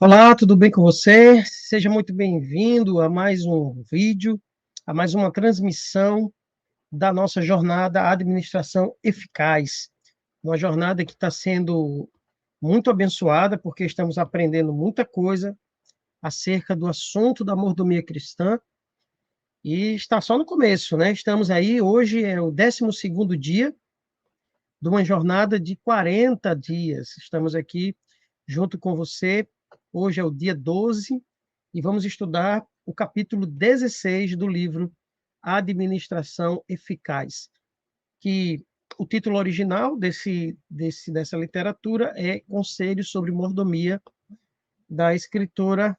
Olá, tudo bem com você? Seja muito bem-vindo a mais um vídeo, a mais uma transmissão da nossa jornada Administração Eficaz. Uma jornada que está sendo muito abençoada, porque estamos aprendendo muita coisa acerca do assunto da mordomia cristã, e está só no começo, né? Estamos aí, hoje é o 12º dia de uma jornada de 40 dias. Estamos aqui junto com você. Hoje é o dia 12 e vamos estudar o capítulo 16 do livro Administração Eficaz, que o título original dessa literatura é Conselhos sobre Mordomia, da escritora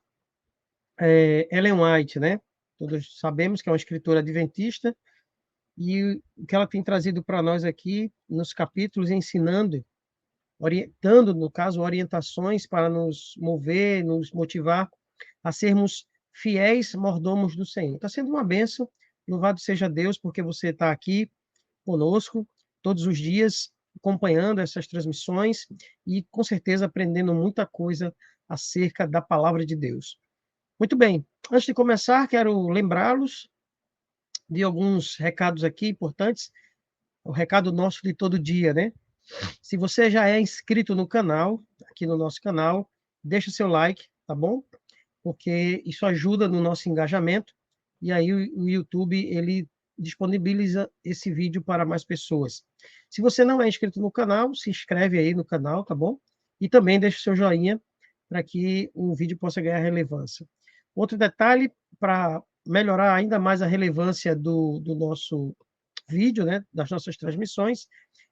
Ellen White, né? Todos sabemos que é uma escritora adventista, e o que ela tem trazido para nós aqui nos capítulos, ensinando, orientando, no caso, orientações para nos mover, nos motivar a sermos fiéis mordomos do Senhor. Está sendo uma bênção, louvado seja Deus, porque você está aqui conosco todos os dias, acompanhando essas transmissões e, com certeza, aprendendo muita coisa acerca da palavra de Deus. Muito bem, antes de começar, quero lembrá-los de alguns recados aqui importantes, o recado nosso de todo dia, né? Se você já é inscrito no canal, aqui no nosso canal, deixa o seu like, tá bom? Porque isso ajuda no nosso engajamento, e aí o YouTube, ele disponibiliza esse vídeo para mais pessoas. Se você não é inscrito no canal, se inscreve aí no canal, tá bom? E também deixa o seu joinha para que o vídeo possa ganhar relevância. Outro detalhe, para melhorar ainda mais a relevância do nosso vídeo, né, das nossas transmissões,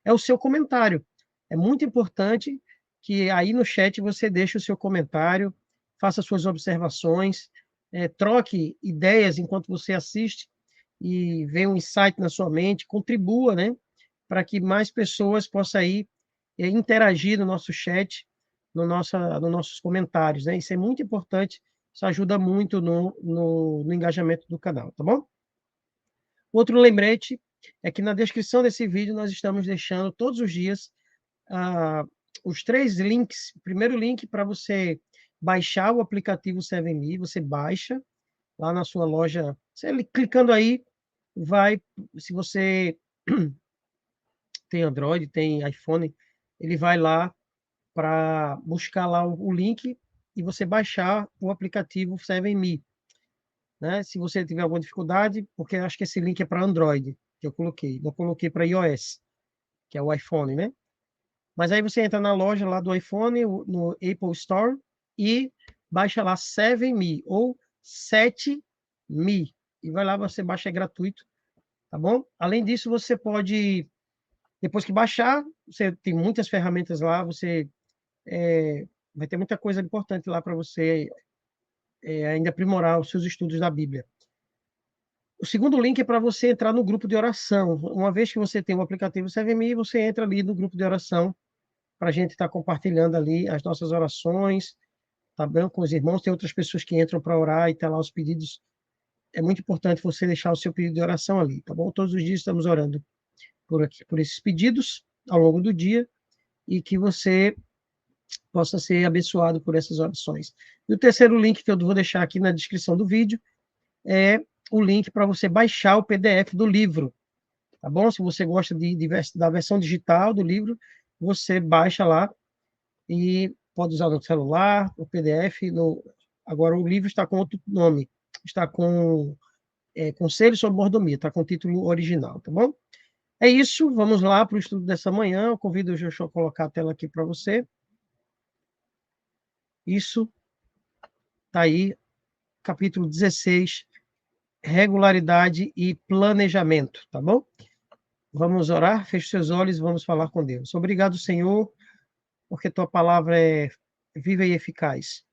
é o seu comentário. É muito importante que aí no chat você deixe o seu comentário, faça suas observações, troque ideias enquanto você assiste e vê um insight na sua mente, contribua, né, para que mais pessoas possam aí interagir no nosso chat, nos nossos comentários, né? Isso é muito importante, isso ajuda muito no engajamento do canal, tá bom? Outro lembrete é que na descrição desse vídeo nós estamos deixando todos os dias os 3 links. O primeiro link para você baixar o aplicativo 7Me, você baixa lá na sua loja, você clicando aí, vai, se você tem Android, tem iPhone, ele vai lá para buscar lá o link e você baixar o aplicativo 7Me. Né? Se você tiver alguma dificuldade, porque eu acho que esse link é para Android, que eu coloquei, não coloquei para iOS, que é o iPhone, né? Mas aí você entra na loja lá do iPhone, no Apple Store, e baixa lá 7Me, ou 7Me, e vai lá, você baixa, é gratuito, tá bom? Além disso, você pode, depois que baixar, você tem muitas ferramentas lá, você vai ter muita coisa importante lá para você ainda aprimorar os seus estudos da Bíblia. O segundo link é para você entrar no grupo de oração. Uma vez que você tem o aplicativo 7Me, você entra ali no grupo de oração para a gente estar compartilhando ali as nossas orações, tá bem? Com os irmãos. Tem outras pessoas que entram para orar e tá lá os pedidos. É muito importante você deixar o seu pedido de oração ali, tá bom? Todos os dias estamos orando por aqui, por esses pedidos ao longo do dia, e que você possa ser abençoado por essas orações. E o terceiro link que eu vou deixar aqui na descrição do vídeo é o link para você baixar o PDF do livro, tá bom? Se você gosta da versão digital do livro, você baixa lá e pode usar no celular, o PDF. Agora, o livro está com outro nome, está com Conselho sobre Mordomia, está com o título original, tá bom? É isso, vamos lá para o estudo dessa manhã. Eu convido o Joshua a colocar a tela aqui para você. Isso, está aí, capítulo 16, regularidade e planejamento, tá bom? Vamos orar, feche seus olhos e vamos falar com Deus. Obrigado, Senhor, porque tua palavra é viva e eficaz.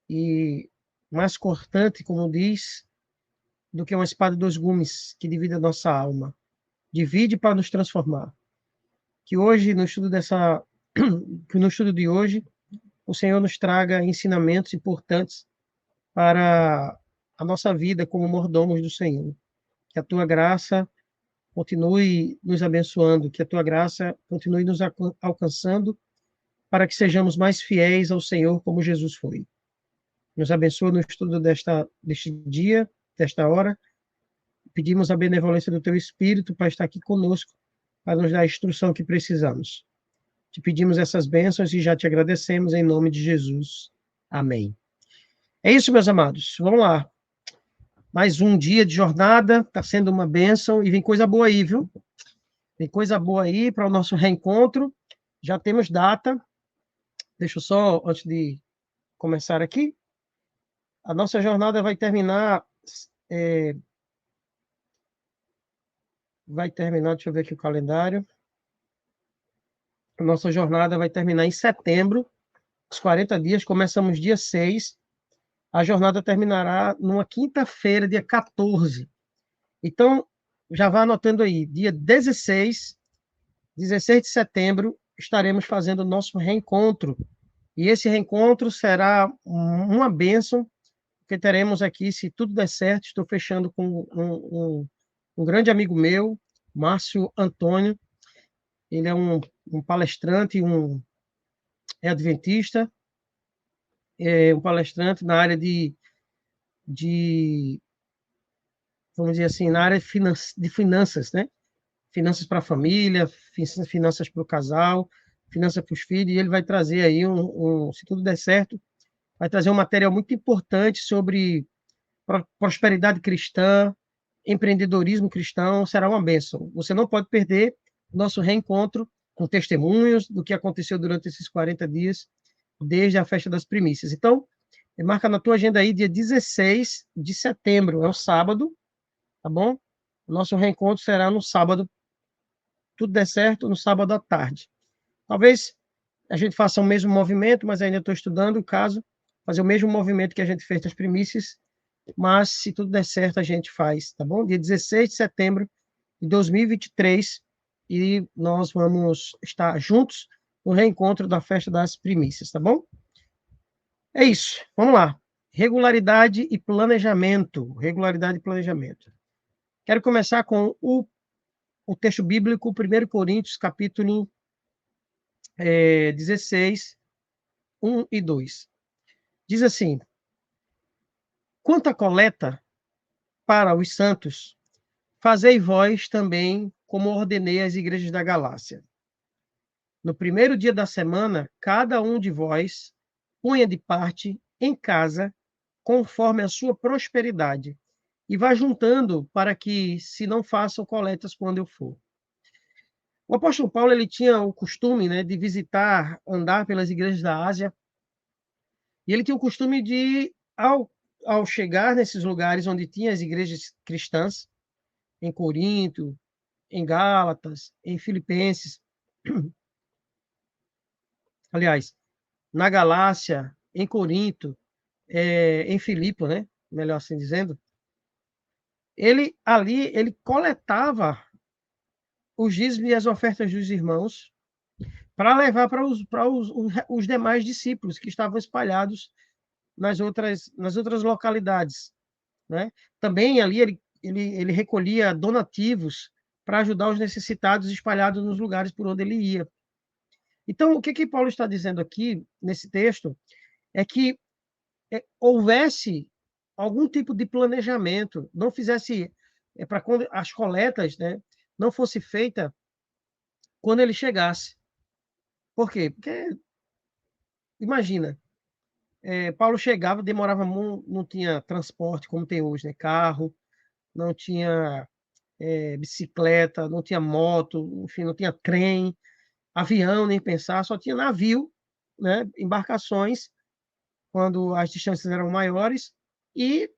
E mais cortante, como diz, do que uma espada de 2 gumes que divide a nossa alma. Divide para nos transformar. Que hoje, que no estudo de hoje, o Senhor nos traga ensinamentos importantes para a nossa vida como mordomos do Senhor. Que a tua graça continue nos abençoando, que a tua graça continue nos alcançando para que sejamos mais fiéis ao Senhor como Jesus foi. Nos abençoa no estudo deste dia, desta hora. Pedimos a benevolência do Teu Espírito para estar aqui conosco, para nos dar a instrução que precisamos. Te pedimos essas bênçãos e já te agradecemos em nome de Jesus. Amém. É isso, meus amados. Vamos lá. Mais um dia de jornada, está sendo uma bênção e vem coisa boa aí, viu? Tem coisa boa aí para o nosso reencontro. Já temos data. Deixa eu só, antes de começar aqui, a nossa jornada vai terminar. Deixa eu ver aqui o calendário. A nossa jornada vai terminar em setembro, os 40 dias, começamos dia 6. A jornada terminará numa quinta-feira, dia 14. Então, já vá anotando aí, dia 16 de setembro, estaremos fazendo o nosso reencontro. E esse reencontro será uma bênção, porque teremos aqui, se tudo der certo, estou fechando com um grande amigo meu, Márcio Antônio. Ele é um palestrante, é adventista, é um palestrante na área vamos dizer assim, na área de finanças, né? Finanças para a família, finanças para o casal, finanças para os filhos, e ele vai trazer aí, se tudo der certo, vai trazer um material muito importante sobre prosperidade cristã, empreendedorismo cristão, será uma bênção. Você não pode perder o nosso reencontro com testemunhos do que aconteceu durante esses 40 dias, desde a festa das primícias. Então, marca na tua agenda aí, dia 16 de setembro, é o sábado, tá bom? O nosso reencontro será no sábado, tudo der certo, no sábado à tarde. Talvez a gente faça o mesmo movimento, mas ainda estou estudando o caso, fazer o mesmo movimento que a gente fez nas primícias, mas se tudo der certo, a gente faz, tá bom? Dia 16 de setembro de 2023, e nós vamos estar juntos no reencontro da festa das primícias, tá bom? É isso, vamos lá. Regularidade e planejamento. Regularidade e planejamento. Quero começar com o texto bíblico, 1 Coríntios, capítulo 16, 1 e 2. Diz assim: quanto à coleta para os santos, fazei vós também como ordenei às igrejas da Galácia. No primeiro dia da semana, cada um de vós ponha de parte em casa, conforme a sua prosperidade, e vá juntando para que se não façam coletas quando eu for. O apóstolo Paulo ele tinha o costume, né, de visitar, andar pelas igrejas da Ásia, e ele tinha o costume de, ao chegar nesses lugares onde tinha as igrejas cristãs, em Corinto, em Gálatas, em Filipenses, aliás, na Galácia, em Corinto, em Filipe, né, melhor assim dizendo, ele coletava os dízimos e as ofertas dos irmãos para levar para os demais discípulos que estavam espalhados nas outras localidades, né? Também ali ele recolhia donativos para ajudar os necessitados espalhados nos lugares por onde ele ia. Então, o que Paulo está dizendo aqui, nesse texto, é que houvesse algum tipo de planejamento, não fizesse, para quando as coletas, né, não fosse feita quando ele chegasse. Por quê? Porque, imagina, Paulo chegava, demorava muito, não tinha transporte como tem hoje, né? Carro, não tinha bicicleta, não tinha moto, enfim, não tinha trem, avião, nem pensar, só tinha navio, né? Embarcações, quando as distâncias eram maiores, e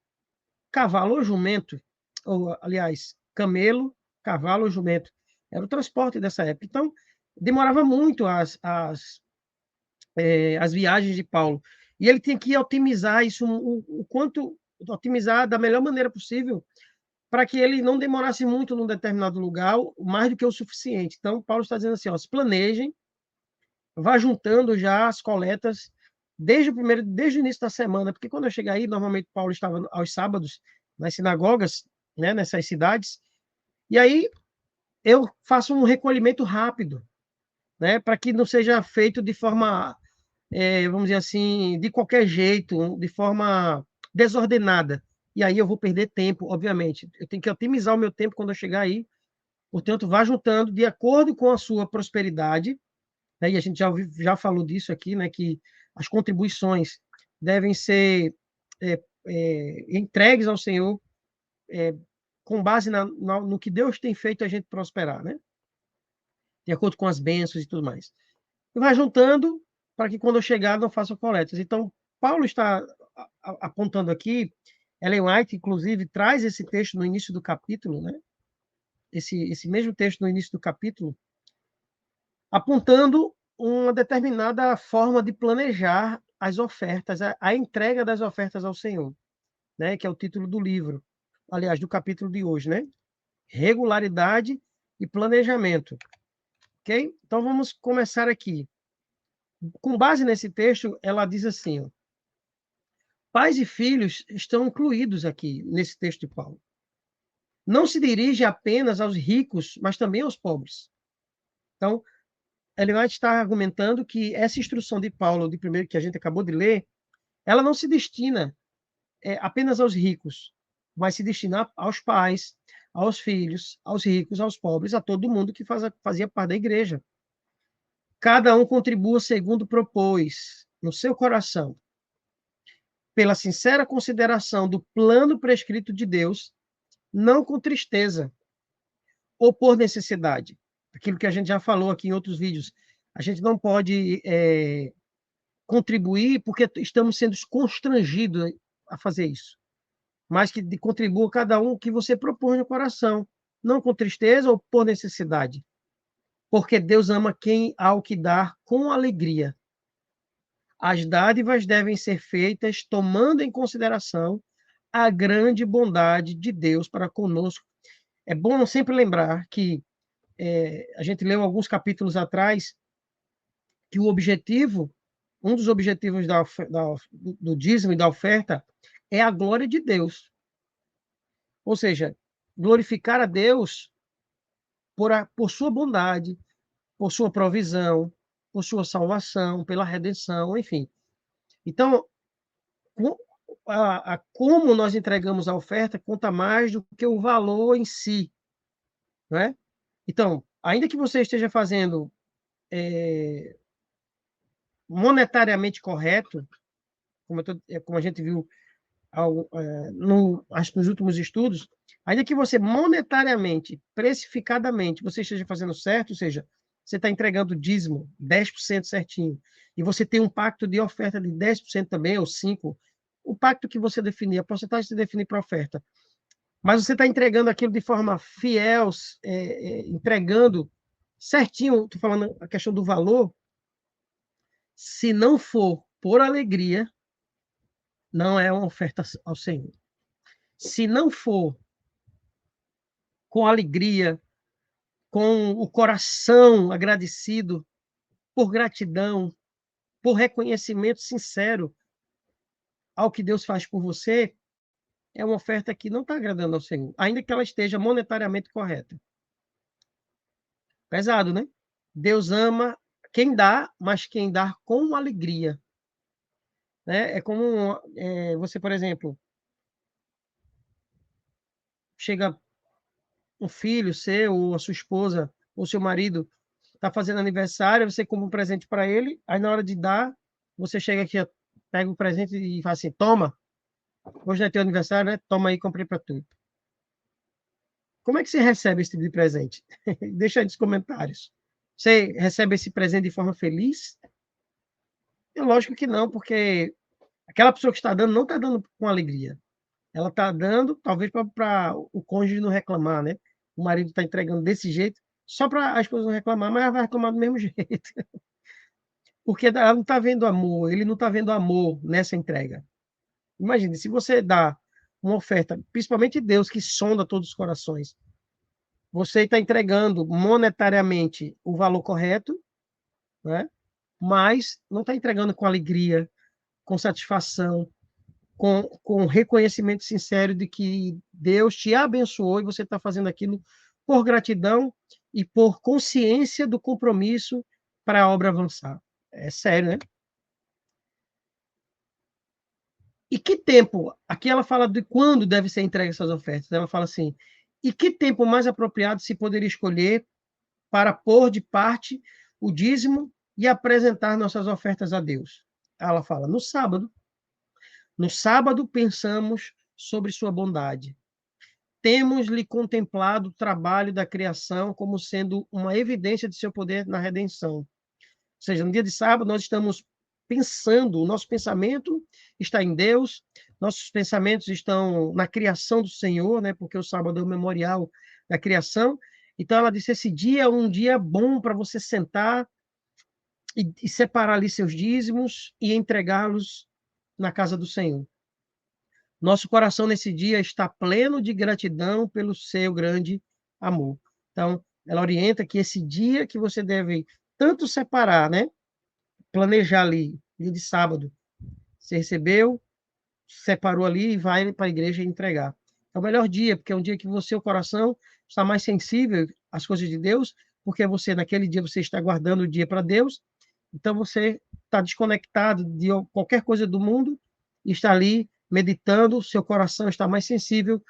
cavalo ou jumento, ou, aliás, camelo, cavalo ou jumento. Era o transporte dessa época. Então, demorava muito as viagens de Paulo. E ele tinha que otimizar isso o quanto, otimizar da melhor maneira possível, para que ele não demorasse muito num determinado lugar, mais do que o suficiente. Então, Paulo está dizendo assim, ó, se planejem, vá juntando já as coletas desde o início da semana, porque quando eu cheguei aí, normalmente Paulo estava aos sábados nas sinagogas, né, nessas cidades, e aí eu faço um recolhimento rápido, né? Para que não seja feito de forma, vamos dizer assim, de qualquer jeito, de forma desordenada. E aí eu vou perder tempo, obviamente. Eu tenho que otimizar o meu tempo quando eu chegar aí. Portanto, vá juntando de acordo com a sua prosperidade, né? E a gente já falou disso aqui, né? Que as contribuições devem ser entregues ao Senhor com base no que Deus tem feito a gente prosperar, né? De acordo com as bênçãos e tudo mais. E vai juntando para que quando eu chegar não faça coletas. Então, Paulo está apontando aqui, Ellen White, inclusive, traz esse texto no início do capítulo, né? Esse mesmo texto no início do capítulo, apontando uma determinada forma de planejar as ofertas, a entrega das ofertas ao Senhor, né? Que é o título do livro, aliás, do capítulo de hoje, né? Regularidade e planejamento. Ok? Então, vamos começar aqui. Com base nesse texto, ela diz assim, ó, pais e filhos estão incluídos aqui nesse texto de Paulo. Não se dirige apenas aos ricos, mas também aos pobres. Então, Ellen White está argumentando que essa instrução de Paulo, de primeiro que a gente acabou de ler, ela não se destina apenas aos ricos, mas se destina aos pais, aos filhos, aos ricos, aos pobres, a todo mundo que fazia parte da igreja. Cada um contribua segundo propôs, no seu coração, pela sincera consideração do plano prescrito de Deus, não com tristeza ou por necessidade. Aquilo que a gente já falou aqui em outros vídeos. A gente não pode contribuir porque estamos sendo constrangidos a fazer isso. Mas que contribua cada um que você propõe no coração, não com tristeza ou por necessidade. Porque Deus ama quem há o que dar com alegria. As dádivas devem ser feitas tomando em consideração a grande bondade de Deus para conosco. É bom sempre lembrar que a gente leu alguns capítulos atrás que o objetivo, um dos objetivos do dízimo e da oferta é a glória de Deus. Ou seja, glorificar a Deus por sua bondade, por sua provisão, por sua salvação, pela redenção, enfim. Então, como nós entregamos a oferta conta mais do que o valor em si, não é? Então, ainda que você esteja fazendo monetariamente correto, como a gente viu acho que nos últimos estudos, ainda que você monetariamente, precificadamente, você esteja fazendo certo, ou seja, você está entregando dízimo 10% certinho, e você tem um pacto de oferta de 10% também, ou 5%, o pacto que você definir, a porcentagem que você definir para a oferta, mas você está entregando aquilo de forma fiel, entregando certinho, estou falando a questão do valor, se não for por alegria, não é uma oferta ao Senhor. Se não for com alegria, com o coração agradecido, por gratidão, por reconhecimento sincero ao que Deus faz por você, é uma oferta que não está agradando ao Senhor, ainda que ela esteja monetariamente correta. Pesado, né? Deus ama quem dá, mas quem dá com alegria. Né? É como você, por exemplo, chega um filho seu, ou a sua esposa, ou seu marido, está fazendo aniversário, você compra um presente para ele, aí na hora de dar, você chega aqui, pega o presente e fala assim, toma, hoje não é teu aniversário, né? Toma aí, comprei para tu. Como é que você recebe esse tipo de presente? Deixa aí nos comentários. Você recebe esse presente de forma feliz? É lógico que não, porque aquela pessoa que está dando não está dando com alegria. Ela está dando, talvez, para o cônjuge não reclamar, né? O marido está entregando desse jeito, só para a esposa não reclamar, mas ela vai reclamar do mesmo jeito. Porque ela não está vendo amor, ele não está vendo amor nessa entrega. Imagine, se você dá uma oferta, principalmente Deus, que sonda todos os corações, você está entregando monetariamente o valor correto, né? Mas não está entregando com alegria, com satisfação, com reconhecimento sincero de que Deus te abençoou e você está fazendo aquilo por gratidão e por consciência do compromisso para a obra avançar. É sério, né? E que tempo? Aqui ela fala de quando deve ser entregue essas ofertas. Ela fala assim: e que tempo mais apropriado se poderia escolher para pôr de parte o dízimo e apresentar nossas ofertas a Deus? Ela fala: no sábado. No sábado pensamos sobre sua bondade. Temos-lhe contemplado o trabalho da criação como sendo uma evidência de seu poder na redenção. Ou seja, no dia de sábado nós estamos pensando, o nosso pensamento está em Deus, nossos pensamentos estão na criação do Senhor, né? Porque o sábado é o memorial da criação. Então ela disse: esse dia é um dia bom para você sentar e separar ali seus dízimos e entregá-los na casa do Senhor. Nosso coração nesse dia está pleno de gratidão pelo seu grande amor. Então, ela orienta que esse dia que você deve tanto separar, né? Planejar ali, dia de sábado, você recebeu, separou ali e vai para a igreja entregar. É o melhor dia, porque é um dia que você, o coração, está mais sensível às coisas de Deus, porque você, naquele dia, você está guardando o dia para Deus, então você está desconectado de qualquer coisa do mundo e está ali meditando, seu coração está mais sensível,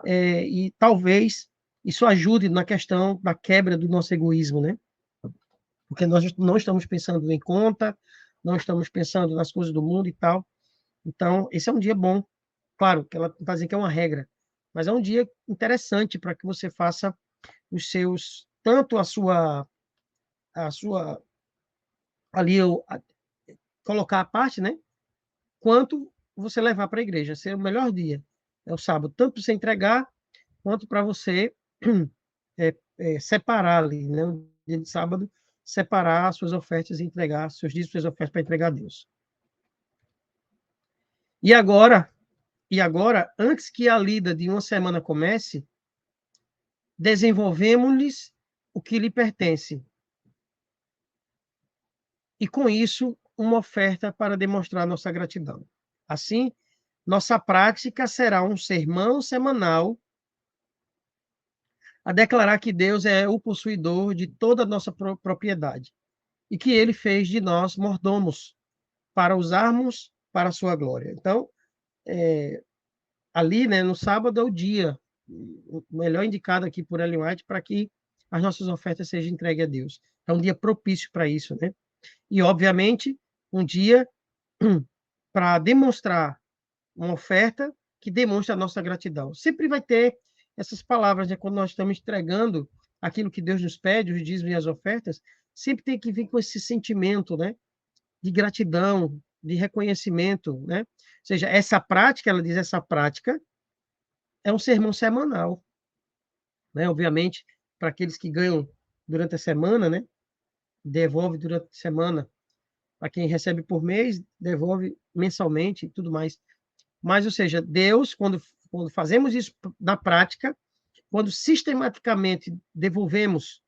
e talvez isso ajude na questão da quebra do nosso egoísmo, né? Porque nós não estamos pensando em conta, não estamos pensando nas coisas do mundo e tal. Então, esse é um dia bom. Claro, que ela não está dizendo que é uma regra, mas é um dia interessante para que você faça os seus, tanto a sua ali, colocar a parte, né? Quanto você levar para a igreja. Ser o melhor dia. É o sábado, tanto para você entregar, quanto para você separar ali, né? No dia de sábado, separar as suas ofertas e entregar seus dias, suas ofertas para entregar a Deus. E agora, antes que a lida de uma semana comece, desenvolvemos-lhes o que lhe pertence. E, com isso, uma oferta para demonstrar nossa gratidão. Assim, nossa prática será um sermão semanal a declarar que Deus é o possuidor de toda a nossa propriedade e que ele fez de nós mordomos para usarmos para a sua glória. Então, ali, né, no sábado é o dia, o melhor indicado aqui por Ellen White, para que as nossas ofertas sejam entregues a Deus. É um dia propício para isso, né? E, obviamente, um dia para demonstrar uma oferta que demonstra a nossa gratidão. Sempre vai ter essas palavras, né? Quando nós estamos entregando aquilo que Deus nos pede, os dízimos e as ofertas, sempre tem que vir com esse sentimento, né? De gratidão, de reconhecimento, né? Ou seja, essa prática, ela diz, essa prática é um sermão semanal, né? Obviamente, para aqueles que ganham durante a semana, né? Devolve durante a semana. Para quem recebe por mês, devolve mensalmente e tudo mais. Mas, ou seja, Deus, quando fazemos isso na prática, quando sistematicamente devolvemos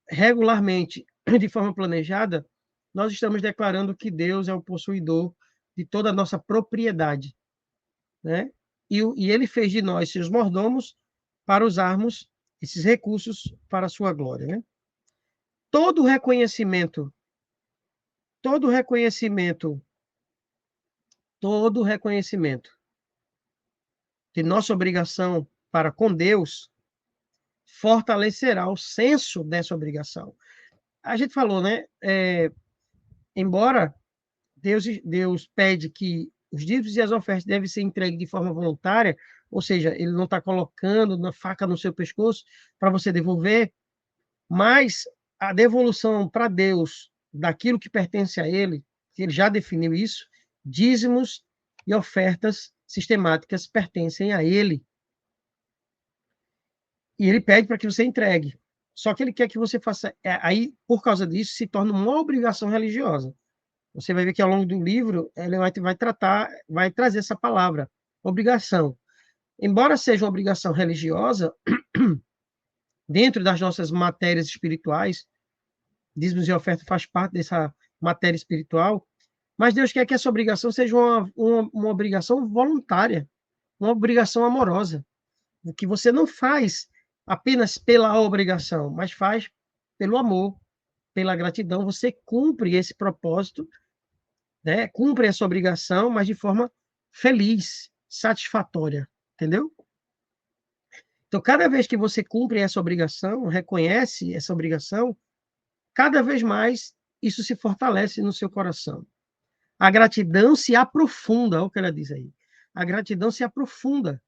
regularmente, de forma planejada, nós estamos declarando que Deus é o possuidor de toda a nossa propriedade, né? E ele fez de nós seus mordomos para usarmos esses recursos para a sua glória, né? Todo reconhecimento, todo reconhecimento, todo reconhecimento de nossa obrigação para com Deus fortalecerá o senso dessa obrigação. A gente falou, né? Embora Deus pede que os dízimos e as ofertas devem ser entregues de forma voluntária, ou seja, ele não está colocando na faca no seu pescoço para você devolver, mas a devolução para Deus daquilo que pertence a ele, que ele já definiu isso, dízimos e ofertas sistemáticas pertencem a ele. E ele pede para que você entregue. Só que ele quer que você faça. Aí, por causa disso, se torna uma obrigação religiosa. Você vai ver que ao longo do livro ele vai trazer essa palavra, obrigação. Embora seja uma obrigação religiosa, dentro das nossas matérias espirituais, dízimos e oferta faz parte dessa matéria espiritual, mas Deus quer que essa obrigação seja uma obrigação voluntária, uma obrigação amorosa, o que você não faz apenas pela obrigação, mas faz pelo amor. pela gratidão, você cumpre esse propósito, né? Cumpre essa obrigação, mas de forma feliz, satisfatória, entendeu? Então, cada vez que você cumpre essa obrigação, reconhece essa obrigação, cada vez mais isso se fortalece no seu coração. A gratidão se aprofunda, olha o que ela diz aí. A gratidão se aprofunda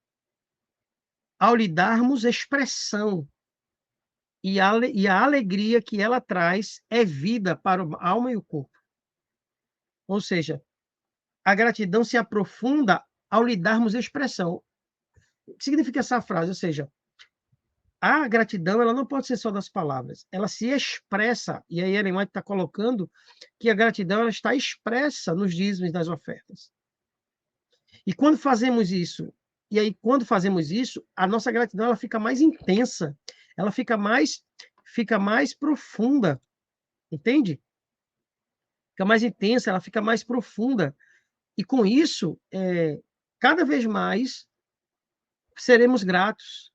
ao lhe darmos expressão. E a alegria que ela traz é vida para a alma e o corpo. Ou seja, a gratidão se aprofunda ao lhe darmos expressão. O que significa essa frase? Ou seja, a gratidão ela não pode ser só das palavras, ela se expressa, e aí Ellen White está colocando que a gratidão ela está expressa nos dízimos das ofertas. E quando fazemos isso, a nossa gratidão ela fica mais intensa, ela fica mais profunda, entende? Fica mais intensa, ela fica mais profunda. E com isso, cada vez mais seremos gratos.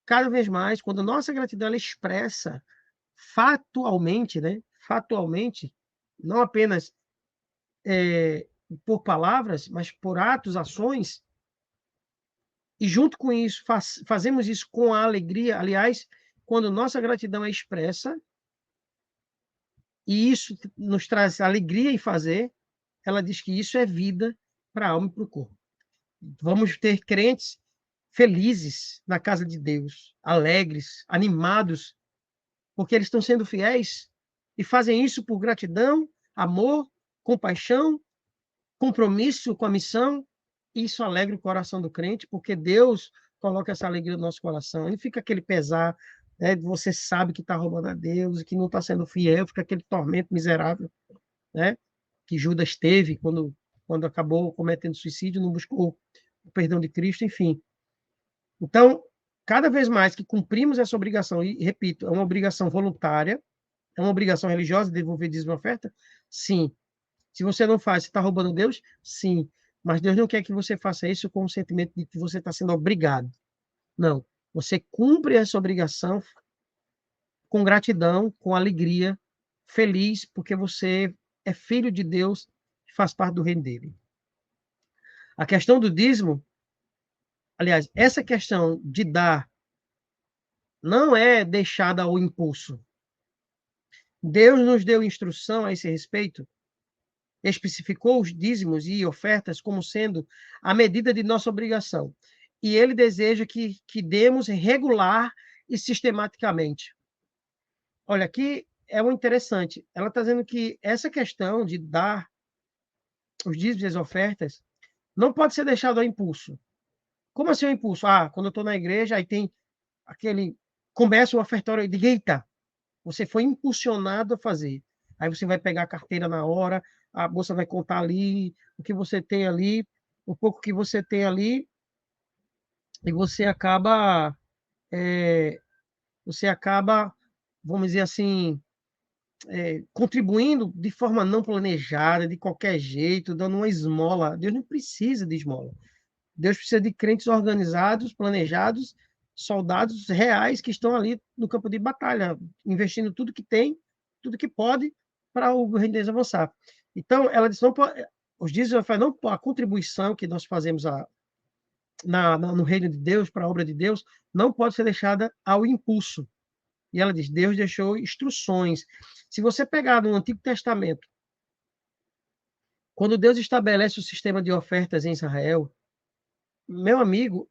Cada vez mais, quando a nossa gratidão ela expressa fatualmente, né? Fatualmente, não apenas por palavras, mas por atos, ações, e junto com isso, fazemos isso com a alegria. Aliás, quando nossa gratidão é expressa, e isso nos traz alegria em fazer, ela diz que isso é vida para a alma e para o corpo. Vamos ter crentes felizes na casa de Deus, alegres, animados, porque eles estão sendo fiéis e fazem isso por gratidão, amor, compaixão, compromisso com a missão. Isso alegra o coração do crente, porque Deus coloca essa alegria no nosso coração. Não fica aquele pesar, né, você sabe que está roubando a Deus, que não está sendo fiel, fica aquele tormento miserável, né, que Judas teve quando acabou cometendo suicídio, não buscou o perdão de Cristo, enfim. Então, cada vez mais que cumprimos essa obrigação, e repito, é uma obrigação voluntária, é uma obrigação religiosa devolver dízimo e oferta? Sim. Se você não faz, você está roubando Deus? Sim. Mas Deus não quer que você faça isso com o sentimento de que você está sendo obrigado. Não. Você cumpre essa obrigação com gratidão, com alegria, feliz, porque você é filho de Deus e faz parte do reino dele. A questão do dízimo, aliás, essa questão de dar não é deixada ao impulso. Deus nos deu instrução a esse respeito, especificou os dízimos e ofertas como sendo a medida de nossa obrigação. E ele deseja que demos regular e sistematicamente. Olha, aqui é um interessante. Ela está dizendo que essa questão de dar os dízimos e as ofertas não pode ser deixado ao impulso. Como assim o impulso? Quando eu estou na igreja, aí tem aquele... Começa o ofertório e diz, eita, você foi impulsionado a fazer. Aí você vai pegar a carteira na hora, a moça vai contar ali o que você tem ali, o pouco que você tem ali, e você acaba, vamos dizer assim, contribuindo de forma não planejada, de qualquer jeito, dando uma esmola. Deus não precisa de esmola. Deus precisa de crentes organizados, planejados, soldados reais que estão ali no campo de batalha, investindo tudo que tem, tudo que pode, para o reino de Deus avançar. Então, ela disse, não pode, os dízimos, não, a contribuição que nós fazemos no reino de Deus, para a obra de Deus, não pode ser deixada ao impulso. E ela diz, Deus deixou instruções. Se você pegar no Antigo Testamento, quando Deus estabelece o sistema de ofertas em Israel, meu amigo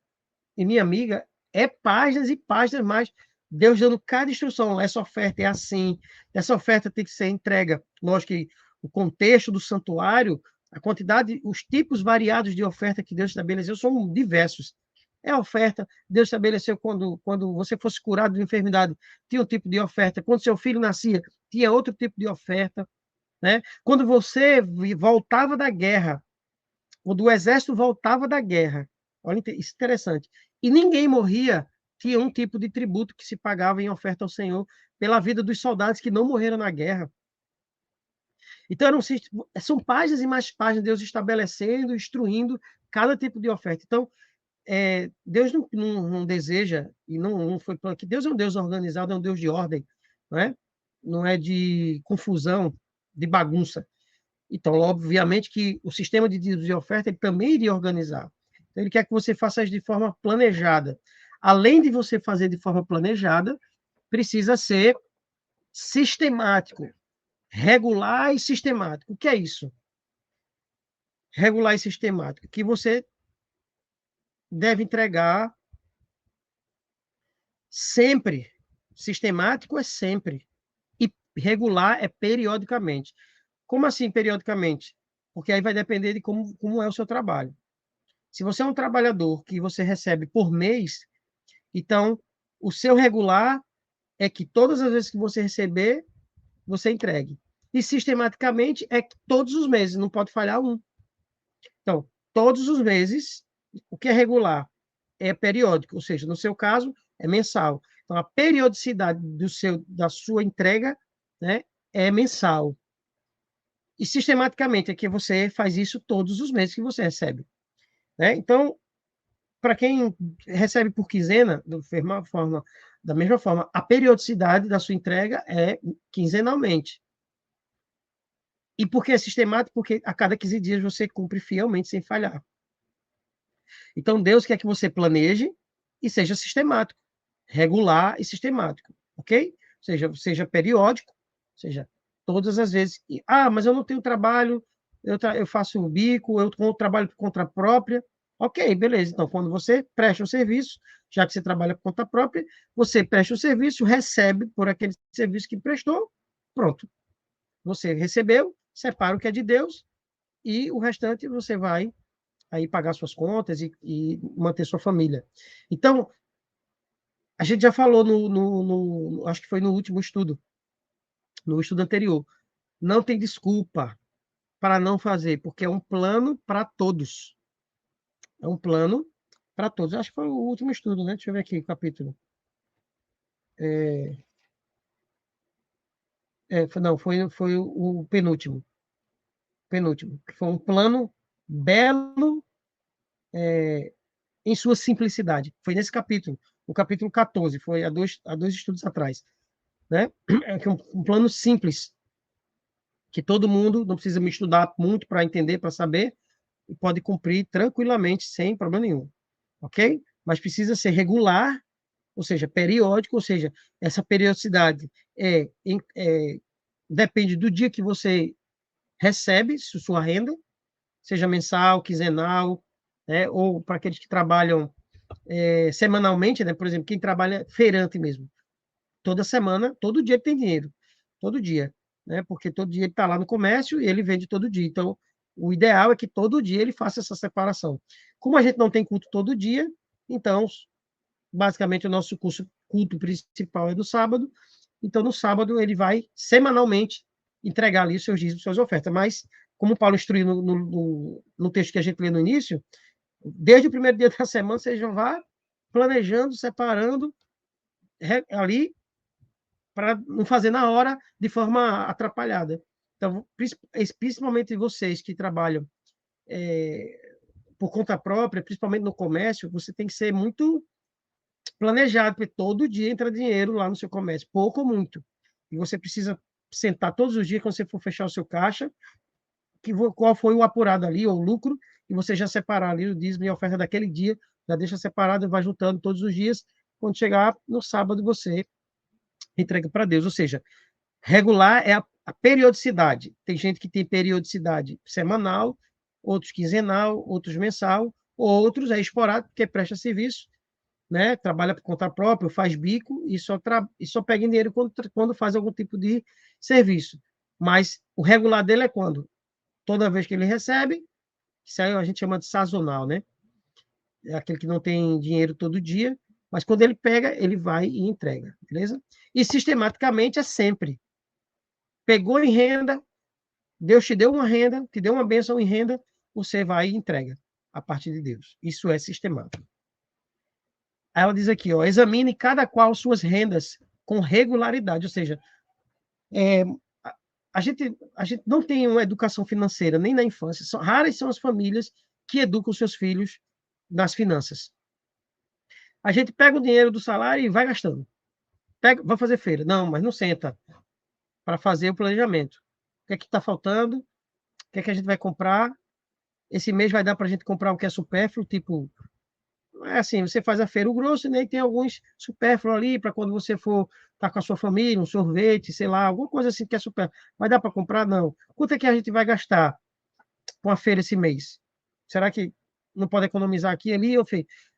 e minha amiga, é páginas e páginas mais, Deus dando cada instrução. Essa oferta é assim, essa oferta tem que ser entrega. Lógico que o contexto do santuário, a quantidade, os tipos variados de oferta que Deus estabeleceu são diversos. É a oferta, Deus estabeleceu quando você fosse curado de enfermidade, tinha um tipo de oferta. Quando seu filho nascia, tinha outro tipo de oferta. Né? Quando você voltava da guerra, quando o exército voltava da guerra, olha isso é interessante, e ninguém morria, tinha um tipo de tributo que se pagava em oferta ao Senhor pela vida dos soldados que não morreram na guerra. Então, são páginas e mais páginas, Deus estabelecendo, instruindo cada tipo de oferta. Então, Deus não deseja, e não foi que Deus é um Deus organizado, é um Deus de ordem, não é? não é de confusão, de bagunça. Então, obviamente que o sistema de dívidas e oferta ele também iria organizar. Então, ele quer que você faça isso de forma planejada. Além de você fazer de forma planejada, precisa ser sistemático, regular e sistemático. O que é isso? Regular e sistemático. Que você deve entregar sempre. Sistemático é sempre. E regular é periodicamente. Como assim periodicamente? Porque aí vai depender de como é o seu trabalho. Se você é um trabalhador que você recebe por mês, então o seu regular é que todas as vezes que você receber, você entregue. E sistematicamente é que todos os meses, não pode falhar um. Então, todos os meses, o que é regular é periódico, ou seja, no seu caso, é mensal. Então, a periodicidade da sua entrega, né, é mensal. E sistematicamente é que você faz isso todos os meses que você recebe. Né? Então, para quem recebe por quinzena, da mesma forma, a periodicidade da sua entrega é quinzenalmente. E por que é sistemático? Porque a cada 15 dias você cumpre fielmente, sem falhar. Então, Deus quer que você planeje e seja sistemático, regular e sistemático, ok? Seja periódico, seja todas as vezes. Mas eu não tenho trabalho, eu faço um bico, eu trabalho por conta própria. Ok, beleza. Então, quando você presta um serviço, já que você trabalha por conta própria, você presta um serviço, recebe por aquele serviço que prestou, pronto. Você recebeu, separa o que é de Deus e o restante você vai aí pagar suas contas e manter sua família. Então, a gente já falou acho que foi no último estudo, no estudo anterior. Não tem desculpa para não fazer, porque é um plano para todos. É um plano para todos. Acho que foi o último estudo, né? Deixa eu ver aqui o capítulo. Não, foi o penúltimo. Penúltimo. Foi um plano belo em sua simplicidade. Foi nesse capítulo, o capítulo 14, foi há dois estudos atrás. Né? É um plano simples, que todo mundo não precisa me estudar muito para entender, para saber, e pode cumprir tranquilamente, sem problema nenhum. Ok? Mas precisa ser regular, ou seja, periódico, ou seja, essa periodicidade depende do dia que você recebe sua renda, seja mensal, quinzenal, né? Ou para aqueles que trabalham semanalmente, né? Por exemplo, quem trabalha feirante mesmo, toda semana, todo dia ele tem dinheiro, todo dia, né? Porque todo dia ele está lá no comércio e ele vende todo dia. Então, o ideal é que todo dia ele faça essa separação. Como a gente não tem culto todo dia, então, basicamente, o nosso culto principal é do sábado. Então, no sábado, ele vai semanalmente entregar ali os seus dízimos, suas ofertas. Mas, como o Paulo instruiu no texto que a gente lê no início, desde o primeiro dia da semana, você já vai planejando, separando ali para não fazer na hora de forma atrapalhada. Então, principalmente vocês que trabalham por conta própria, principalmente no comércio, você tem que ser muito planejado, porque todo dia entra dinheiro lá no seu comércio, pouco ou muito. E você precisa sentar todos os dias, quando você for fechar o seu caixa, qual foi o apurado ali, ou o lucro, e você já separar ali o dízimo e a oferta daquele dia, já deixa separado e vai juntando todos os dias. Quando chegar no sábado, você entrega para Deus. Ou seja, regular é a periodicidade. Tem gente que tem periodicidade semanal, outros quinzenal, outros mensal, outros é esporádico, porque presta serviço, né? Trabalha por conta própria, faz bico e só pega dinheiro quando faz algum tipo de serviço. Mas o regular dele é quando? Toda vez que ele recebe, isso aí a gente chama de sazonal, né? É aquele que não tem dinheiro todo dia, mas quando ele pega, ele vai e entrega, beleza? E sistematicamente é sempre. Pegou em renda, Deus te deu uma renda, te deu uma bênção em renda, você vai e entrega a partir de Deus. Isso é sistemático. Aí ela diz aqui, ó, examine cada qual suas rendas com regularidade, ou seja, é, a gente não tem uma educação financeira nem na infância. Raras são as famílias que educam seus filhos nas finanças. A gente pega o dinheiro do salário e vai gastando. Vai fazer feira. Não, mas não senta. para fazer o planejamento. O que é que está faltando? O que é que a gente vai comprar? Esse mês vai dar para a gente comprar o que é supérfluo, tipo, é assim, você faz a feira, o grosso, né, e tem alguns supérfluos ali para quando você for estar com a sua família, um sorvete, sei lá, alguma coisa assim que é supérfluo. Vai dar para comprar? Não. Quanto é que a gente vai gastar com a feira esse mês? Será que não pode economizar aqui e ali?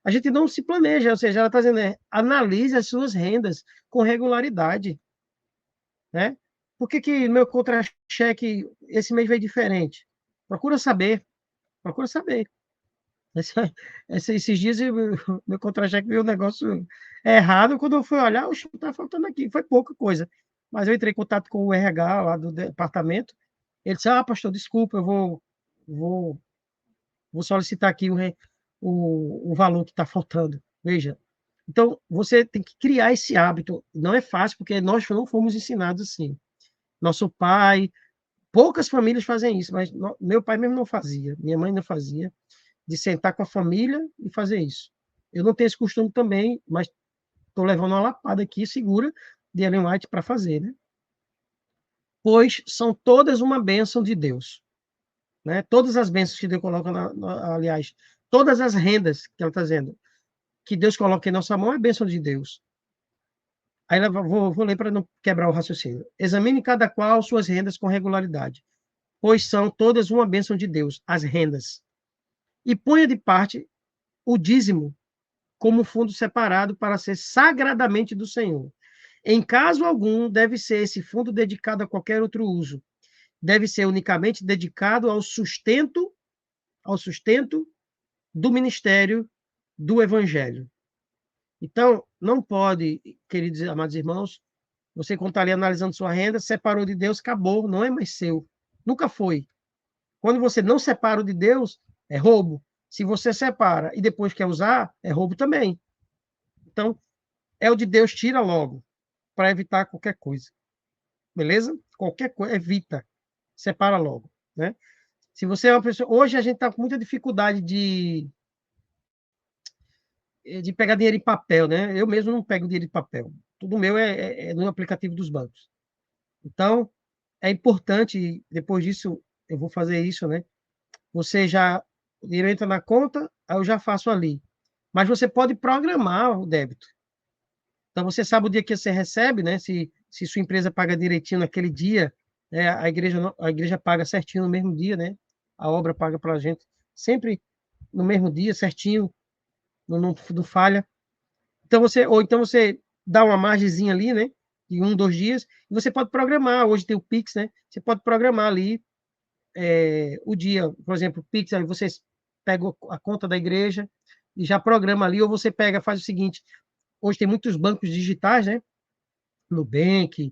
A gente não se planeja, ou seja, ela está dizendo, analise as suas rendas com regularidade, né? Por que que meu contra-cheque esse mês veio diferente? Procura saber, procura saber. Esses dias meu contra-cheque viu um negócio errado, quando eu fui olhar, o que está faltando aqui, foi pouca coisa. Mas eu entrei em contato com o RH lá do departamento, ele disse, pastor, desculpa, vou, vou solicitar aqui o valor que está faltando. Veja, então, você tem que criar esse hábito. Não é fácil, porque nós não fomos ensinados assim. Nosso pai, poucas famílias fazem isso, mas meu pai mesmo não fazia, minha mãe não fazia, de sentar com a família e fazer isso. Eu não tenho esse costume também, mas estou levando uma lapada aqui, segura, de Ellen White para fazer, né? Pois são todas uma bênção de Deus, né? Todas as bênçãos que Deus coloca, aliás, todas as rendas que ela está dizendo, que Deus coloca em nossa mão é bênção de Deus. Aí vou ler para não quebrar o raciocínio. Examine cada qual suas rendas com regularidade, pois são todas uma bênção de Deus, as rendas. E ponha de parte o dízimo como fundo separado para ser sagradamente do Senhor. Em caso algum, deve ser esse fundo dedicado a qualquer outro uso. Deve ser unicamente dedicado ao sustento do ministério do evangelho. Então, não pode, queridos e amados irmãos, você, quando está ali analisando sua renda, separou de Deus, acabou, não é mais seu. Nunca foi. Quando você não separa o de Deus, é roubo. Se você separa e depois quer usar, é roubo também. Então, é o de Deus, tira logo, para evitar qualquer coisa. Beleza? Qualquer coisa, evita. Separa logo. Né? Se você é uma pessoa. Hoje a gente está com muita dificuldade de pegar dinheiro em papel, né? Eu mesmo não pego dinheiro em papel. Tudo meu é no aplicativo dos bancos. Então, é importante, depois disso, eu vou fazer isso, né? Você já, o dinheiro entra na conta, aí eu já faço ali. Mas você pode programar o débito. Então, você sabe o dia que você recebe, né? Se sua empresa paga direitinho naquele dia, né? A igreja paga certinho no mesmo dia, né? A obra paga para a gente sempre no mesmo dia, certinho, não falha. Ou então você dá uma margenzinha ali, né? De 2 dias, e você pode programar. Hoje tem o Pix, né? Você pode programar ali o dia, por exemplo, o Pix, aí você pega a conta da igreja e já programa ali, ou você pega, faz o seguinte, hoje tem muitos bancos digitais, né? Nubank,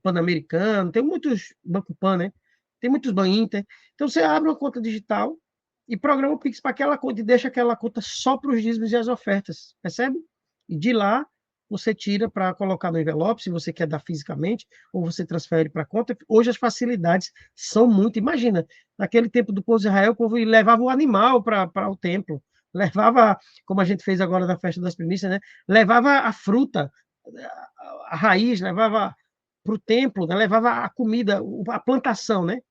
Pan-Americano, tem muitos, Banco Pan, né? Tem muitos Baninter. Então, você abre uma conta digital e programa o Pix para aquela conta e deixa aquela conta só para os dízimos e as ofertas, percebe? E de lá, você tira para colocar no envelope, se você quer dar fisicamente, ou você transfere para a conta. Hoje as facilidades são muito. Imagina, naquele tempo do povo de Israel, o povo levava o animal para o templo, levava, como a gente fez agora na festa das primícias, né? Levava a fruta, a raiz, levava para o templo, né? Levava a comida, a plantação, né?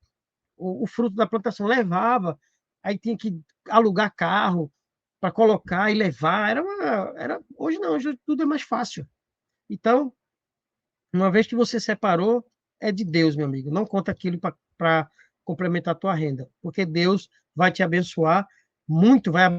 O fruto da plantação levava, aí tinha que alugar carro para colocar e levar. Hoje não, hoje tudo é mais fácil. Então, uma vez que você separou, é de Deus, meu amigo. Não conta aquilo para complementar a tua renda, porque Deus vai te abençoar muito, vai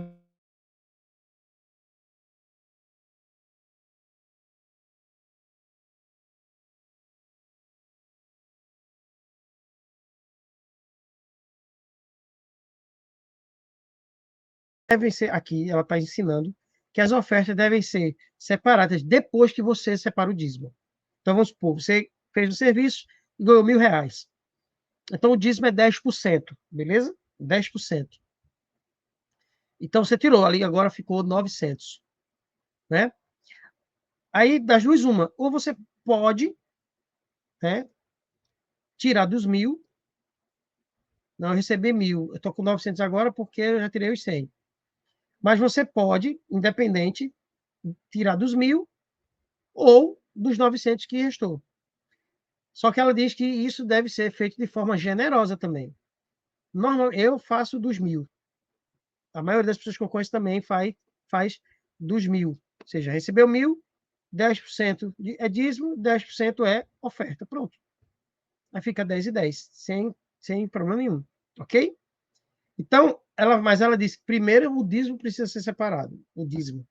devem ser, aqui ela está ensinando, que as ofertas devem ser separadas depois que você separa o dízimo. Então, vamos supor, você fez um serviço e ganhou R$ 1.000. Então, o dízimo é 10%, beleza? 10%. Então, você tirou ali, agora ficou 900, né? Aí, das duas, uma. Ou você pode, né, tirar dos 1.000, não receber 1.000. Eu estou com 900 agora porque eu já tirei os 100. Mas você pode, independente, tirar dos 1.000 ou dos 900 que restou. Só que ela diz que isso deve ser feito de forma generosa também. Normal, eu faço dos 1.000. A maioria das pessoas que eu conheço também faz dos 1.000. Ou seja, recebeu 1.000, 10% é dízimo, 10% é oferta. Pronto. Aí fica 10 e 10, sem problema nenhum. Ok? Então, mas ela disse, primeiro o dízimo precisa ser separado, o dízimo.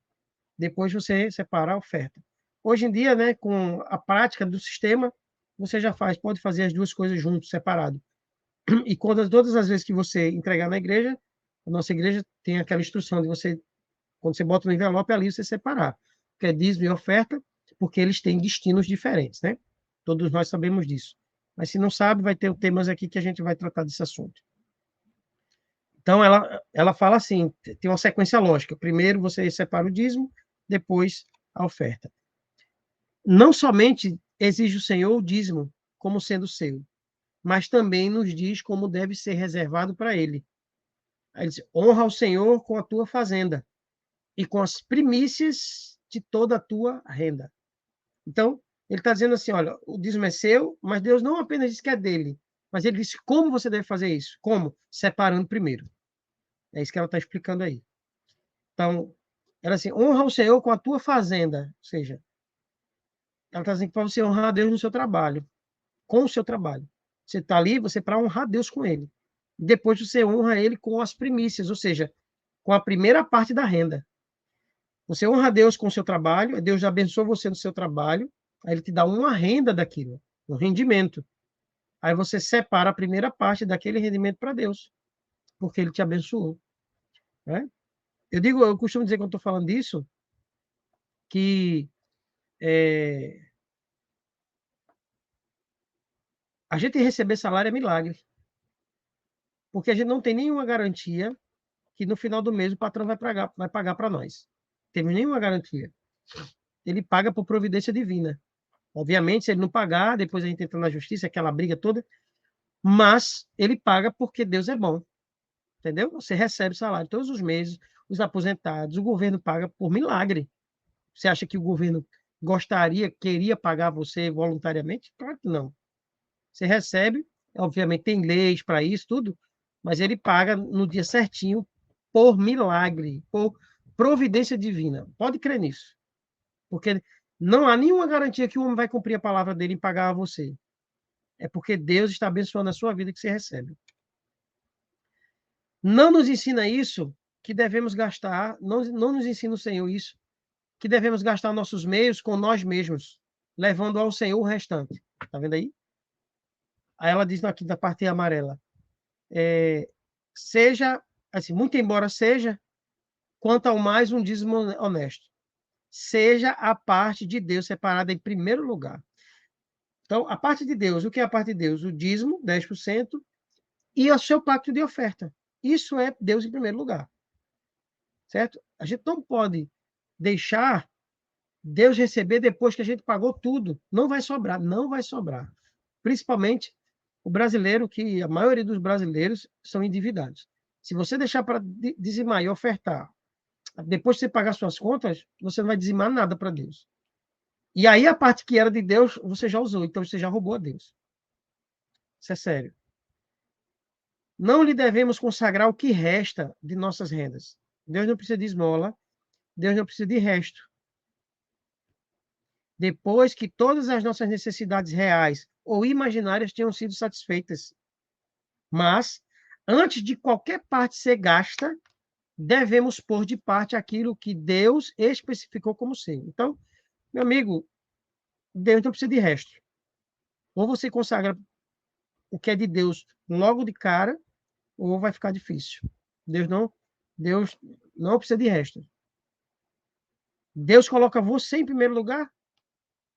Depois você separa a oferta. Hoje em dia, né, com a prática do sistema, você já pode fazer as duas coisas juntos, separado. E todas as vezes que você entregar na igreja, a nossa igreja tem aquela instrução de você, quando você bota no envelope, ali você separar. Que é dízimo e oferta, porque eles têm destinos diferentes, né? Todos nós sabemos disso. Mas se não sabe, vai ter temas aqui que a gente vai tratar desse assunto. Então, ela fala assim, tem uma sequência lógica. Primeiro você separa o dízimo, depois a oferta. Não somente exige o Senhor o dízimo como sendo seu, mas também nos diz como deve ser reservado para ele. Aí ele diz, honra o Senhor com a tua fazenda e com as primícias de toda a tua renda. Então, ele está dizendo assim, olha, o dízimo é seu, mas Deus não apenas diz que é dele, mas ele disse como você deve fazer isso. Como? Separando primeiro. É isso que ela está explicando aí. Então, ela assim, honra o Senhor com a tua fazenda. Ou seja, ela está dizendo que para você honrar a Deus no seu trabalho, com o seu trabalho. Você está ali, você para honrar Deus com ele. Depois você honra ele com as primícias, ou seja, com a primeira parte da renda. Você honra Deus com o seu trabalho, Deus abençoa você no seu trabalho, aí ele te dá uma renda daquilo, um rendimento. Aí você separa a primeira parte daquele rendimento para Deus, porque ele te abençoou. Né? Eu costumo dizer, quando estou falando disso, que a gente receber salário é milagre, porque a gente não tem nenhuma garantia que no final do mês o patrão vai pagar para nós. Não tem nenhuma garantia. Ele paga por providência divina. Obviamente, se ele não pagar, depois a gente entra na justiça, aquela briga toda, mas ele paga porque Deus é bom. Entendeu? Você recebe salário todos os meses, os aposentados, o governo paga por milagre. Você acha que o governo queria pagar você voluntariamente? Claro que não. Você recebe, obviamente tem leis para isso, tudo, mas ele paga no dia certinho por milagre, por providência divina. Pode crer nisso. Porque não há nenhuma garantia que o homem vai cumprir a palavra dele em pagar a você. É porque Deus está abençoando a sua vida que você recebe. Não nos ensina isso que devemos gastar, não nos ensina o Senhor isso, que devemos gastar nossos meios com nós mesmos, levando ao Senhor o restante. Está vendo aí? Aí ela diz aqui da parte amarela, seja, assim, muito embora seja, quanto ao mais um dízimo honesto, seja a parte de Deus separada em primeiro lugar. Então, a parte de Deus, o que é a parte de Deus? O dízimo, 10%, e o seu pacto de oferta. Isso é Deus em primeiro lugar. Certo? A gente não pode deixar Deus receber depois que a gente pagou tudo. Não vai sobrar, não vai sobrar. Principalmente o brasileiro, que a maioria dos brasileiros são endividados. Se você deixar para dizimar e ofertar, depois que você pagar suas contas, você não vai dizimar nada para Deus. E aí a parte que era de Deus, você já usou, então você já roubou a Deus. Isso é sério. Não lhe devemos consagrar o que resta de nossas rendas. Deus não precisa de esmola, Deus não precisa de resto. Depois que todas as nossas necessidades reais ou imaginárias tenham sido satisfeitas. Mas, antes de qualquer parte ser gasta, devemos pôr de parte aquilo que Deus especificou como seu. Então, meu amigo, Deus não precisa de resto. Ou você consagra o que é de Deus logo de cara, ou vai ficar difícil. Deus não precisa de resto. Deus coloca você em primeiro lugar,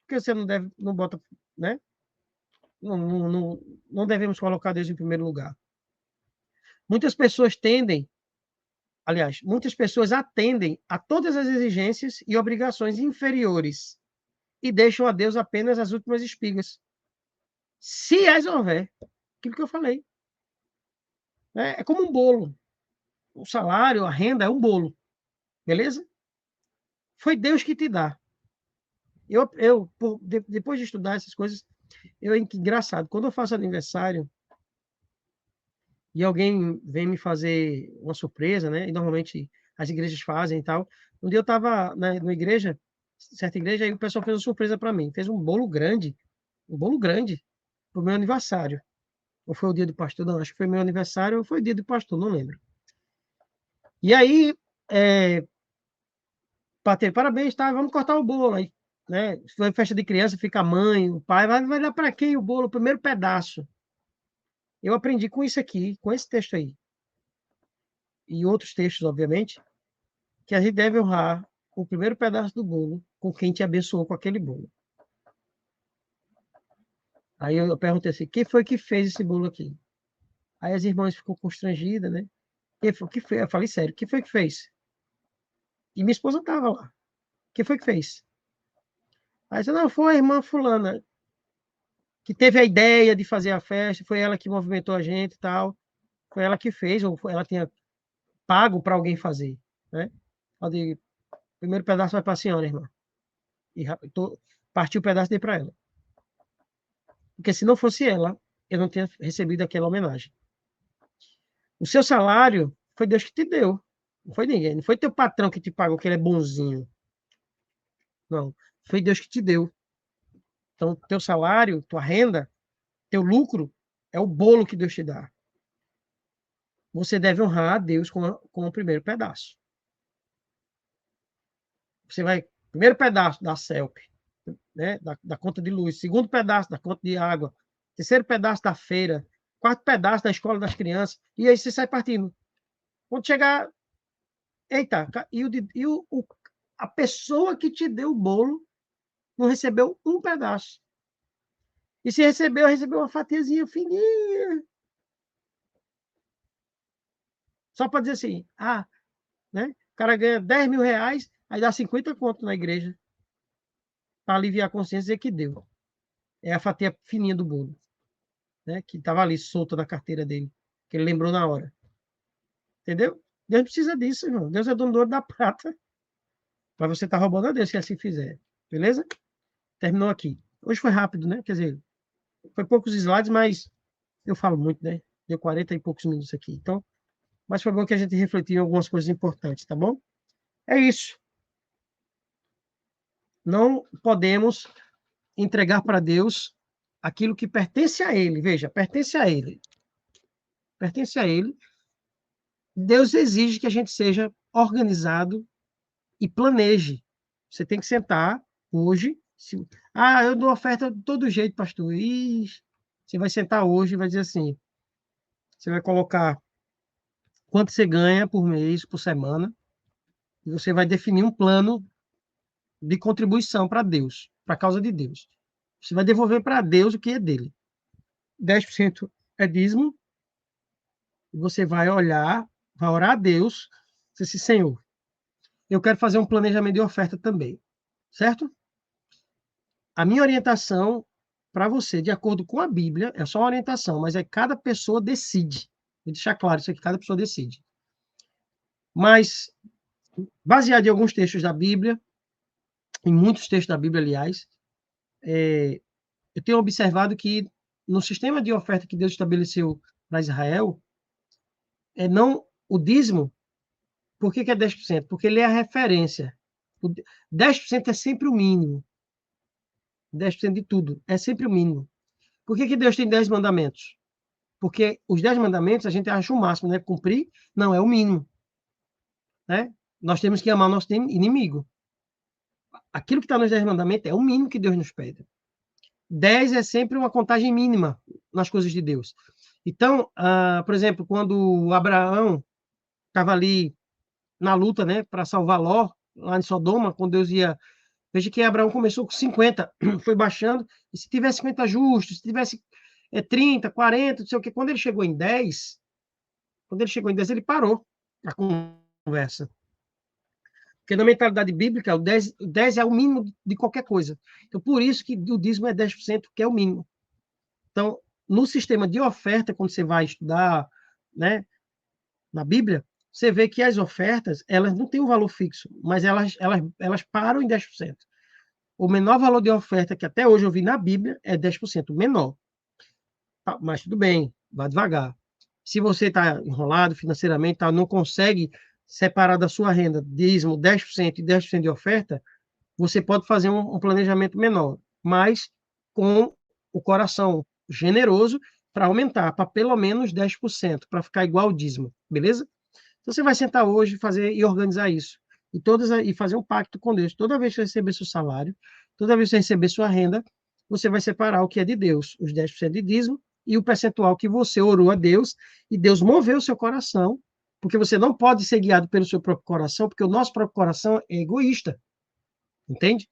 porque você não bota, né? Não devemos colocar Deus em primeiro lugar. Muitas pessoas muitas pessoas atendem a todas as exigências e obrigações inferiores e deixam a Deus apenas as últimas espigas. Se as houver, aquilo que eu falei. É como um bolo. O salário, a renda é um bolo. Beleza? Foi Deus que te dá. Depois de estudar essas coisas, Engraçado, quando eu faço aniversário e alguém vem me fazer uma surpresa, né? E normalmente as igrejas fazem e tal. Um dia eu estava na igreja, certa igreja, aí o pessoal fez uma surpresa para mim. Fez um bolo grande, pro meu aniversário. Ou foi o dia do pastor? Não, acho que foi meu aniversário ou foi o dia do pastor, não lembro. E aí, bater parabéns, tá? Vamos cortar o bolo aí, né? Se for festa de criança, fica a mãe, o pai, vai dar para quem o bolo, o primeiro pedaço. Eu aprendi com isso aqui, com esse texto aí, e outros textos, obviamente, que a gente deve honrar o primeiro pedaço do bolo com quem te abençoou com aquele bolo. Aí eu perguntei assim, quem foi que fez esse bolo aqui? Aí as irmãs ficou constrangidas, né? Quem foi que fez? Eu falei, sério, quem foi que fez? E minha esposa estava lá. Quem foi que fez? Aí disse, não, foi a irmã fulana, que teve a ideia de fazer a festa, foi ela que movimentou a gente e tal. Foi ela que fez, ou ela tinha pago para alguém fazer, né? Eu digo, primeiro pedaço vai para a senhora, irmã. E partiu o pedaço e dei para ela. Porque se não fosse ela, eu não tinha recebido aquela homenagem. O seu salário foi Deus que te deu. Não foi ninguém. Não foi teu patrão que te pagou, que ele é bonzinho. Não. Foi Deus que te deu. Então, teu salário, tua renda, teu lucro, é o bolo que Deus te dá. Você deve honrar a Deus com o primeiro pedaço. Você vai, primeiro pedaço da CELP, né, da conta de luz, segundo pedaço da conta de água, terceiro pedaço da feira, quarto pedaço da escola das crianças, e aí você sai partindo. Quando chegar, eita, a pessoa que te deu o bolo não recebeu um pedaço. E se recebeu uma fatiazinha fininha. Só para dizer assim, né? O cara ganha 10 mil reais, aí dá 50 conto na igreja, para aliviar a consciência e dizer que deu. É a fatia fininha do bolo, né? Que estava ali solta na carteira dele, que ele lembrou na hora. Entendeu? Deus não precisa disso, irmão. Deus é dono do ouro da prata. Mas você está roubando a Deus se assim fizer. Beleza? Terminou aqui. Hoje foi rápido, né? Quer dizer, foi poucos slides, mas eu falo muito, né? Deu 40 e poucos minutos aqui. Então, mas foi bom que a gente refletiu em algumas coisas importantes, tá bom? É isso. Não podemos entregar para Deus aquilo que pertence a Ele. Veja, pertence a Ele. Pertence a Ele. Deus exige que a gente seja organizado e planeje. Você tem que sentar hoje. Eu dou oferta de todo jeito, pastor. Você vai sentar hoje e vai dizer assim: você vai colocar quanto você ganha por mês, por semana, e você vai definir um plano de contribuição para Deus, para a causa de Deus. Você vai devolver para Deus o que é dele. 10% é dízimo, e você vai olhar, vai orar a Deus, dizer assim, Senhor, eu quero fazer um planejamento de oferta também, certo? A minha orientação para você, de acordo com a Bíblia, é só uma orientação, mas é cada pessoa decide. Vou deixar claro isso aqui, cada pessoa decide. Mas, baseado em alguns textos da Bíblia, em muitos textos da Bíblia, aliás, eu tenho observado que no sistema de oferta que Deus estabeleceu para Israel, não o dízimo, por que é 10%? Porque ele é a referência. 10% é sempre o mínimo. 10% de tudo. É sempre o mínimo. Por que Deus tem 10 mandamentos? Porque os 10 mandamentos a gente acha o máximo, né? Cumprir, não, é o mínimo. Né? Nós temos que amar o nosso inimigo. Aquilo que está nos 10 mandamentos é o mínimo que Deus nos pede. 10 é sempre uma contagem mínima nas coisas de Deus. Então, por exemplo, quando Abraão estava ali na luta, né, para salvar Ló, lá em Sodoma, quando Deus ia. Veja que Abraão começou com 50, foi baixando, e se tivesse 50 justos, se tivesse 30, 40, não sei o que, quando ele chegou em 10, ele parou a conversa. Porque na mentalidade bíblica, o 10 é o mínimo de qualquer coisa. Então, por isso que o dízimo é 10%, que é o mínimo. Então, no sistema de oferta, quando você vai estudar, né, na Bíblia, você vê que as ofertas, elas não têm um valor fixo, mas elas param em 10%. O menor valor de oferta que até hoje eu vi na Bíblia é 10%, o menor. Tá, mas tudo bem, vá devagar. Se você está enrolado financeiramente, tá, não consegue separar da sua renda dízimo 10% e 10% de oferta, você pode fazer um planejamento menor, mas com o coração generoso para aumentar para pelo menos 10%, para ficar igual ao dízimo, beleza? Então você vai sentar hoje fazer e organizar isso. E fazer um pacto com Deus. Toda vez que você receber seu salário, toda vez que você receber sua renda, você vai separar o que é de Deus, os 10% de dízimo e o percentual que você orou a Deus e Deus moveu o seu coração, porque você não pode ser guiado pelo seu próprio coração, porque o nosso próprio coração é egoísta, entende?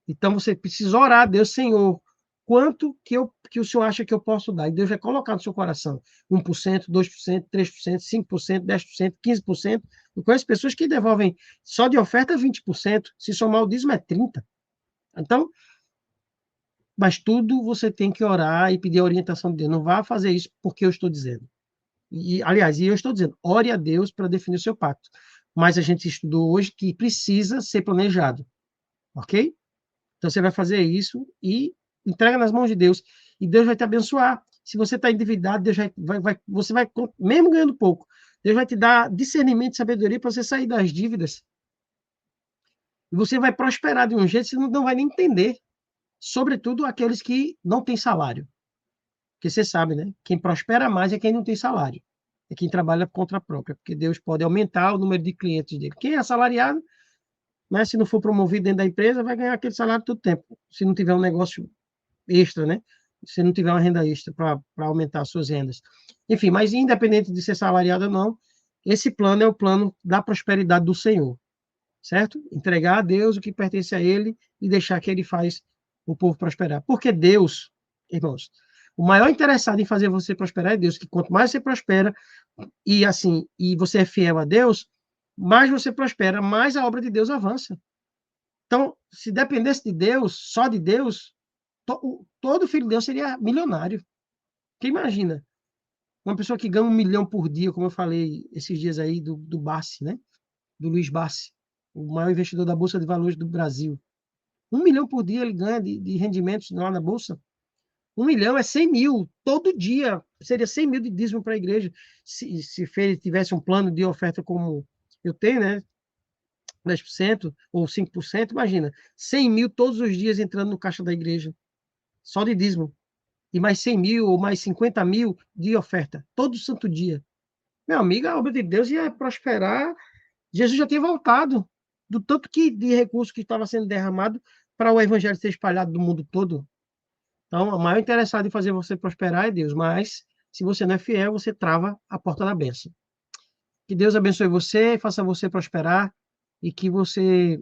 Então você precisa orar a Deus, Senhor, quanto que o Senhor acha que eu posso dar? E Deus vai colocar no seu coração 1%, 2%, 3%, 5%, 10%, 15%. Eu conheço pessoas que devolvem só de oferta 20%, se somar o dízimo é 30%. Então, mas tudo você tem que orar e pedir a orientação de Deus. Não vá fazer isso porque eu estou dizendo. Aliás, eu estou dizendo, ore a Deus para definir o seu pacto. Mas a gente estudou hoje que precisa ser planejado, ok? Então você vai fazer isso e entrega nas mãos de Deus. E Deus vai te abençoar. Se você está endividado, Deus você vai, mesmo ganhando pouco, Deus vai te dar discernimento e sabedoria para você sair das dívidas. E você vai prosperar de um jeito que você não vai nem entender. Sobretudo aqueles que não têm salário. Porque você sabe, né? Quem prospera mais é quem não tem salário. É quem trabalha por conta própria. Porque Deus pode aumentar o número de clientes dele. Quem é assalariado, né, se não for promovido dentro da empresa, vai ganhar aquele salário todo tempo. Se não tiver um negócio extra, né? Se não tiver uma renda extra para aumentar as suas rendas. Enfim, mas independente de ser salariado ou não, esse plano é o plano da prosperidade do Senhor, certo? Entregar a Deus o que pertence a Ele e deixar que Ele faz o povo prosperar. Porque Deus, irmãos, o maior interessado em fazer você prosperar é Deus, que quanto mais você prospera e você é fiel a Deus, mais você prospera, mais a obra de Deus avança. Então, se dependesse de Deus, só de Deus, todo filho de Deus seria milionário. Porque imagina, uma pessoa que ganha 1 milhão por dia, como eu falei esses dias aí do Bassi, né? Do Luiz Bassi, o maior investidor da Bolsa de Valores do Brasil. 1 milhão por dia ele ganha de rendimentos lá na Bolsa. 1 milhão é 100 mil todo dia. Seria 100 mil de dízimo para a igreja. Se ele tivesse um plano de oferta como eu tenho, né? 10% ou 5%, imagina. 100 mil todos os dias entrando no caixa da igreja. Só de dízimo. E mais 100 mil ou mais 50 mil de oferta, todo santo dia. Meu amigo, a obra de Deus ia prosperar. Jesus já tinha voltado do tanto de recurso que estava sendo derramado para o evangelho ser espalhado do mundo todo. Então, o maior interessado em fazer você prosperar é Deus, mas se você não é fiel, você trava a porta da bênção. Que Deus abençoe você, faça você prosperar e que você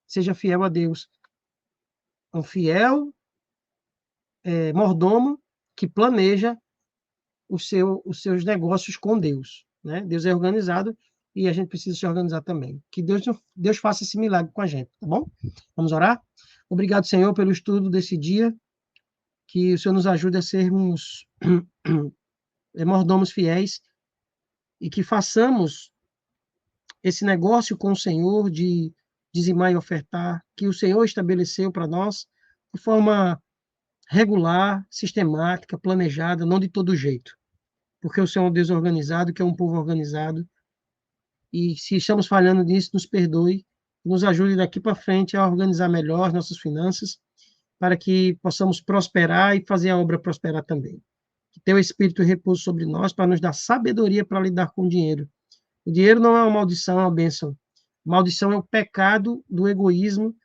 seja fiel a Deus. Um fiel mordomo que planeja os seus negócios com Deus. Né? Deus é organizado e a gente precisa se organizar também. Que Deus faça esse milagre com a gente, tá bom? Vamos orar? Obrigado, Senhor, pelo estudo desse dia. Que o Senhor nos ajude a sermos mordomos fiéis e que façamos esse negócio com o Senhor de dizimar e ofertar, que o Senhor estabeleceu para nós de forma regular, sistemática, planejada, não de todo jeito. Porque o Senhor é um Deus organizado, que é um povo organizado, e se estamos falhando nisso, nos perdoe, nos ajude daqui para frente a organizar melhor as nossas finanças, para que possamos prosperar e fazer a obra prosperar também. Que teu Espírito repouse sobre nós para nos dar sabedoria para lidar com o dinheiro. O dinheiro não é uma maldição, é uma bênção. Maldição é o pecado do egoísmo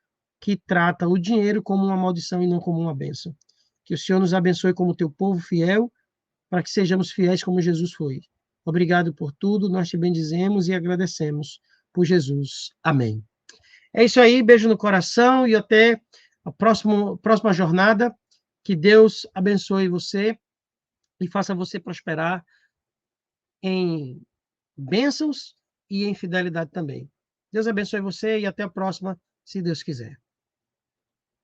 que trata o dinheiro como uma maldição e não como uma bênção. Que o Senhor nos abençoe como teu povo fiel, para que sejamos fiéis como Jesus foi. Obrigado por tudo, nós te bendizemos e agradecemos por Jesus. Amém. É isso aí, beijo no coração e até a próxima jornada. Que Deus abençoe você e faça você prosperar em bênçãos e em fidelidade também. Deus abençoe você e até a próxima, se Deus quiser.